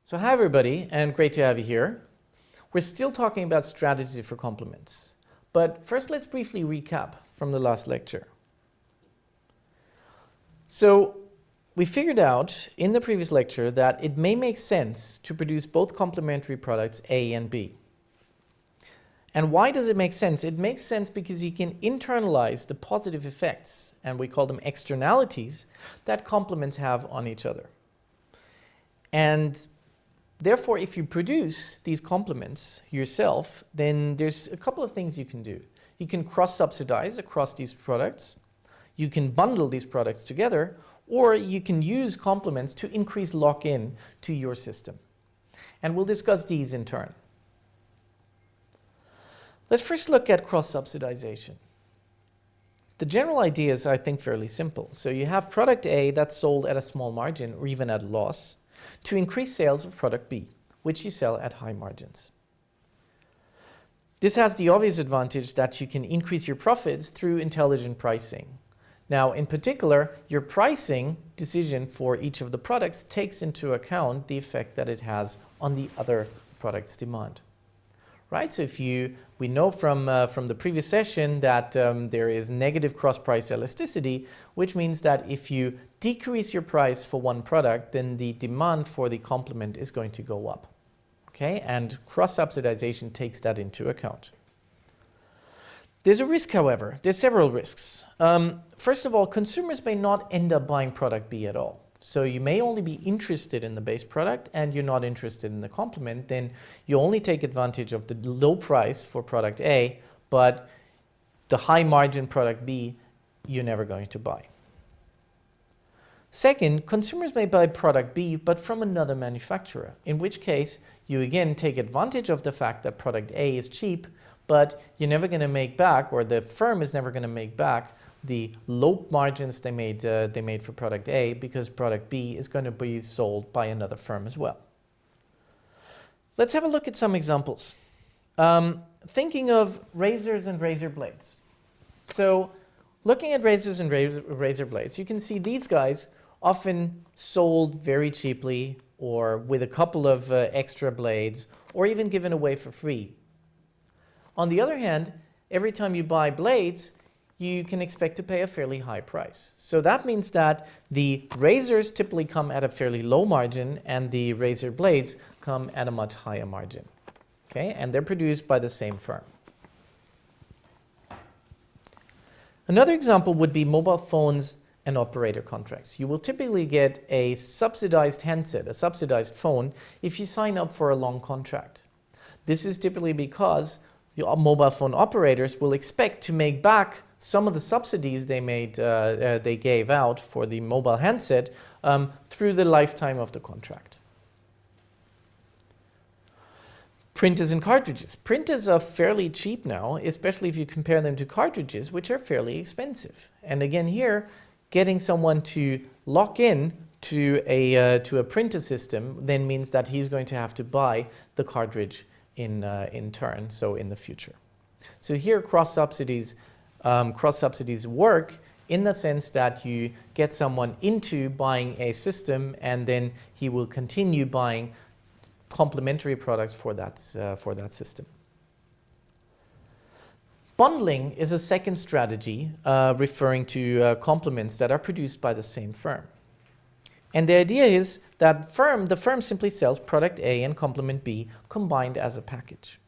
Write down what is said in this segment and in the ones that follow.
So hi everybody, and great to have you here. We're still talking about strategy for complements, but first let's briefly recap from the last lecture. So we figured out in the previous lecture that it may make sense to produce both complementary products A and B. And why does it make sense? It makes sense because you can internalize the positive effects, and we call them externalities, that complements have on each other. And therefore, if you produce these complements yourself, then there's a couple of things you can do. You can cross-subsidize across these products, you can bundle these products together, or you can use complements to increase lock-in to your system. And we'll discuss these in turn. Let's first look at cross-subsidization. The general idea is, I think, fairly simple. So you have product A that's sold at a small margin or even at a loss, to increase sales of product B, which you sell at high margins. This has the obvious advantage that you can increase your profits through intelligent pricing. Now, in particular, your pricing decision for each of the products takes into account the effect that it has on the other product's demand. Right? So we know from the previous session that there is negative cross-price elasticity, which means that if you decrease your price for one product, then the demand for the complement is going to go up. Okay? And cross-subsidization takes that into account. There's a risk, however. There's several risks. First of all, consumers may not end up buying product B at all. So you may only be interested in the base product and you're not interested in the complement, then you only take advantage of the low price for product A, but the high margin product B, you're never going to buy. Second, consumers may buy product B, but from another manufacturer, in which case you again take advantage of the fact that product A is cheap, but you're never going to make back, or the firm is never going to make back the low margins they made for product A, because product B is going to be sold by another firm as well. Let's have a look at some examples. Thinking of razors and razor blades. So looking at razors and razor blades, you can see these guys often sold very cheaply or with a couple of extra blades or even given away for free. On the other hand, every time you buy blades, you can expect to pay a fairly high price. So that means that the razors typically come at a fairly low margin and the razor blades come at a much higher margin. Okay? And they're produced by the same firm. Another example would be mobile phones and operator contracts. You will typically get a subsidized handset, a subsidized phone, if you sign up for a long contract. This is typically because your mobile phone operators will expect to make back some of the subsidies they gave out for the mobile handset through the lifetime of the contract. Printers and cartridges. Printers are fairly cheap now, especially if you compare them to cartridges, which are fairly expensive. And again here, getting someone to lock in to a printer system then means that he's going to have to buy the cartridge in turn, so in the future. So here cross-subsidies work in the sense that you get someone into buying a system and then he will continue buying complementary products for that system. Bundling is a second strategy referring to complements that are produced by the same firm. And the idea is that the firm simply sells product A and complement B combined as a package,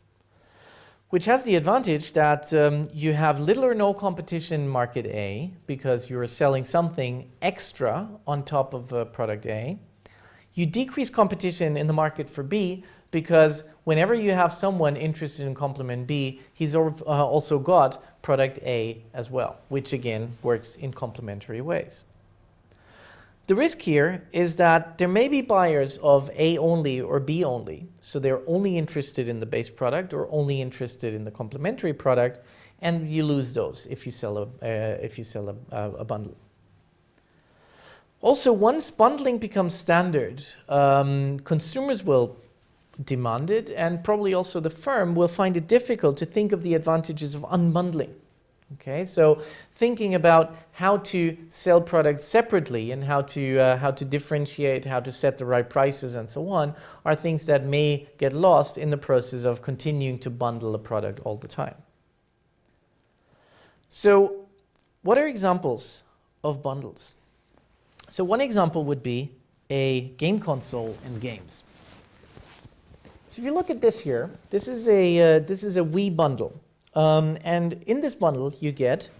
which has the advantage that you have little or no competition in market A because you're selling something extra on top of product A. You decrease competition in the market for B because whenever you have someone interested in complement B, he's also got product A as well, which again works in complementary ways. The risk here is that there may be buyers of A only or B only, so they're only interested in the base product or only interested in the complementary product, and you lose those if you sell a bundle. Also, once bundling becomes standard, consumers will demand it, and probably also the firm will find it difficult to think of the advantages of unbundling. Okay, so thinking about how to sell products separately and how to differentiate, how to set the right prices and so on are things that may get lost in the process of continuing to bundle a product all the time. So what are examples of bundles? So one example would be a game console and games. So if you look at this here, this is a Wii bundle. And in this bundle, you get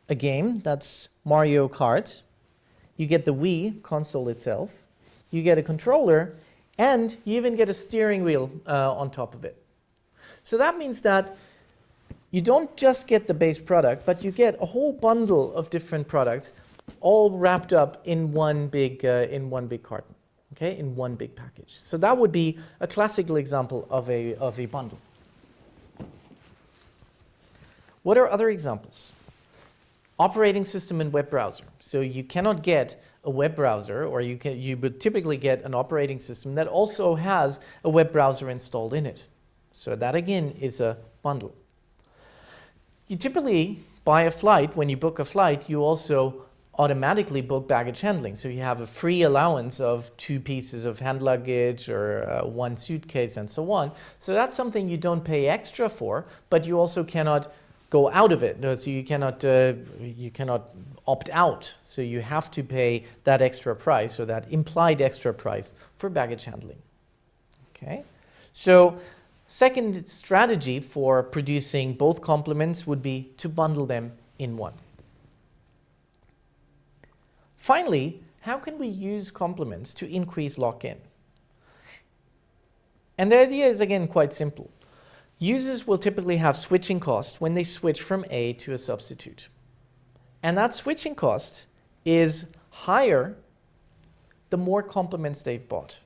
a game that's Mario Kart, you get the Wii console itself, you get a controller, and you even get a steering wheel on top of it. So that means that you don't just get the base product, but you get a whole bundle of different products all wrapped up in one big carton, okay, in one big package. So that would be a classical example of a bundle. What are other examples? Operating system and web browser. So you cannot get a web browser, or you would typically get an operating system that also has a web browser installed in it. So that again is a bundle. You typically buy a flight. When you book a flight, you also automatically book baggage handling. So you have a free allowance of 2 pieces of hand luggage or 1 suitcase and so on. So that's something you don't pay extra for, but you also cannot go out of it. So you cannot opt out. So you have to pay that extra price or that implied extra price for baggage handling. Okay. So second strategy for producing both complements would be to bundle them in one. Finally, how can we use complements to increase lock-in? And the idea is again quite simple. Users will typically have switching costs when they switch from A to a substitute. And that switching cost is higher the more complements they've bought.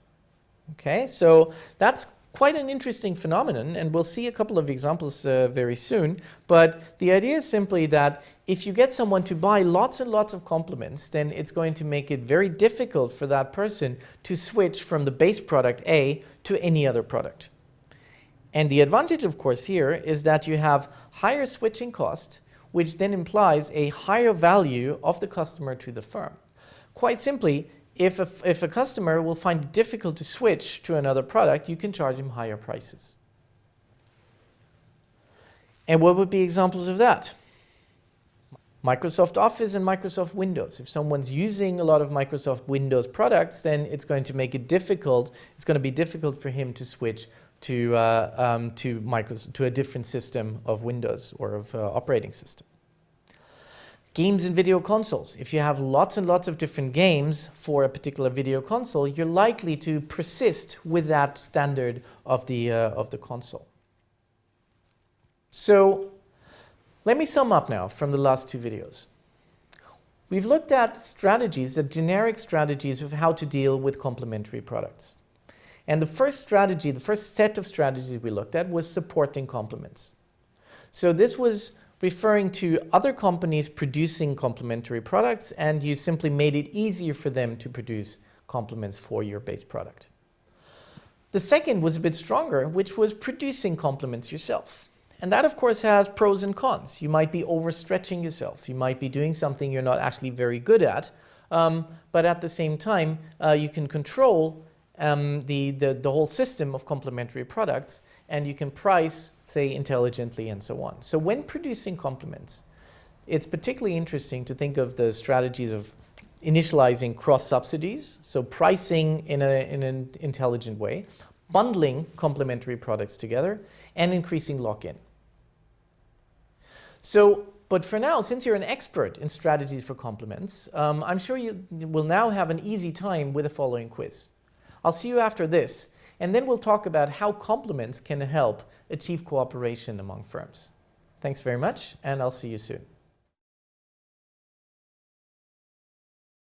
Okay, so that's quite an interesting phenomenon, and we'll see a couple of examples very soon. But the idea is simply that if you get someone to buy lots and lots of complements, then it's going to make it very difficult for that person to switch from the base product A to any other product. And the advantage, of course, here is that you have higher switching cost, which then implies a higher value of the customer to the firm. Quite simply, if a customer will find it difficult to switch to another product, you can charge him higher prices. And what would be examples of that? Microsoft Office and Microsoft Windows. If someone's using a lot of Microsoft Windows products, then it's going to make it difficult. It's going to be difficult for him to switch to a different system of Windows or of operating system. Games and video consoles. If you have lots and lots of different games for a particular video console, you're likely to persist with that standard of the console. So let me sum up now from the last 2 videos. We've looked at strategies, at generic strategies of how to deal with complementary products. And the first strategy, the first set of strategies we looked at was supporting complements. So this was referring to other companies producing complementary products, and you simply made it easier for them to produce complements for your base product. The second was a bit stronger, which was producing complements yourself. And that, of course, has pros and cons. You might be overstretching yourself. You might be doing something you're not actually very good at, but at the same time, you can control the whole system of complementary products, and you can price, say, intelligently and so on. So when producing complements, it's particularly interesting to think of the strategies of initializing cross subsidies, so pricing in an intelligent way, bundling complementary products together, and increasing lock-in. So, but for now, since you're an expert in strategies for complements, I'm sure you will now have an easy time with the following quiz. I'll see you after this, and then we'll talk about how complements can help achieve cooperation among firms. Thanks very much, and I'll see you soon.